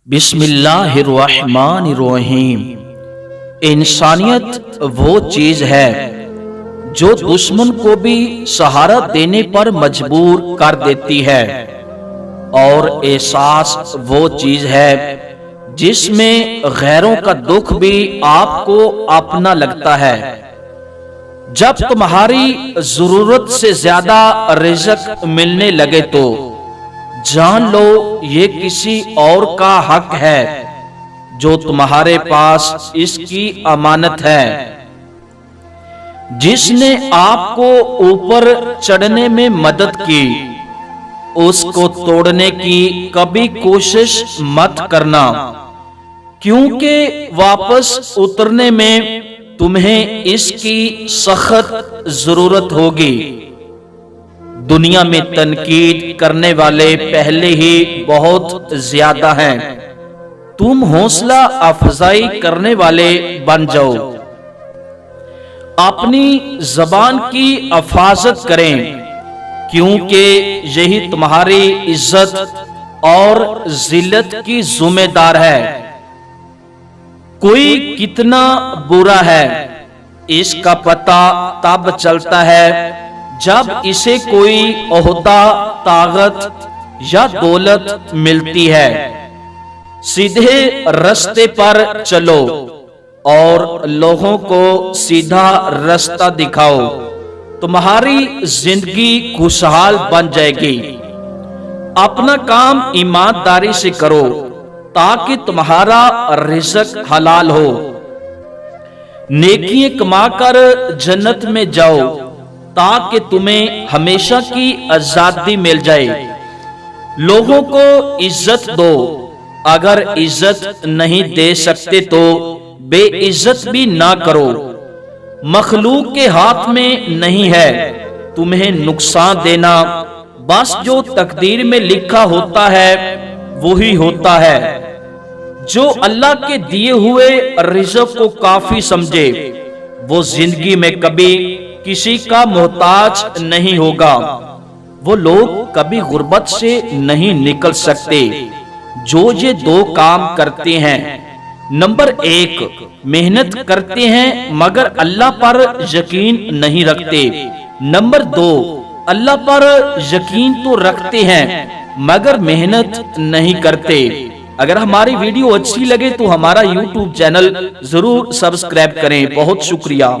بسم اللہ الرحمن الرحیم۔ انسانیت وہ چیز ہے جو دشمن کو بھی سہارا دینے پر مجبور کر دیتی ہے، اور احساس وہ چیز ہے جس میں غیروں کا دکھ بھی آپ کو اپنا لگتا ہے۔ جب تمہاری ضرورت سے زیادہ رزق ملنے لگے تو جان لو یہ کسی اور کا حق ہے جو تمہارے پاس اس کی امانت ہے۔ جس نے آپ کو اوپر چڑھنے میں مدد کی اس کو توڑنے کی کبھی کوشش مت کرنا، کیونکہ واپس اترنے میں تمہیں اس کی سخت ضرورت ہوگی۔ دنیا میں تنقید کرنے والے پہلے ہی بہت زیادہ ہیں، تم حوصلہ افزائی کرنے والے بن جاؤ۔ اپنی زبان کی حفاظت کریں، کیونکہ یہی تمہاری عزت اور ذلت کی ذمہ دار ہے۔ کوئی کتنا برا ہے اس کا پتہ تب چلتا ہے جب اسے کوئی عہدہ، طاقت یا دولت ملتی ہے۔ سیدھے رستے پر چلو اور لوگوں کو سیدھا رستہ دکھاؤ، تمہاری زندگی خوشحال بن جائے گی۔ اپنا کام ایمانداری سے کرو تاکہ تمہارا رزق حلال ہو۔ نیکیاں کما کر جنت میں جاؤ تاکہ تمہیں ہمیشہ کی آزادی مل جائے۔ لوگوں کو عزت دو، اگر عزت نہیں دے سکتے تو بے عزت بھی نہ کرو۔ مخلوق کے ہاتھ میں نہیں ہے تمہیں نقصان دینا، بس جو تقدیر میں لکھا ہوتا ہے وہی ہوتا ہے۔ جو اللہ کے دیے ہوئے رزق کو کافی سمجھے وہ زندگی میں کبھی کسی کا محتاج نہیں ہوگا۔ وہ لوگ کبھی غربت سے نہیں نکل سکتے جو یہ دو کام کرتے ہیں۔ نمبر 1، محنت کرتے ہیں مگر اللہ پر یقین نہیں رکھتے۔ نمبر 2، اللہ پر یقین تو رکھتے ہیں مگر محنت نہیں کرتے۔ اگر ہماری ویڈیو اچھی لگے تو ہمارا YouTube چینل ضرور سبسکرائب کریں۔ بہت شکریہ۔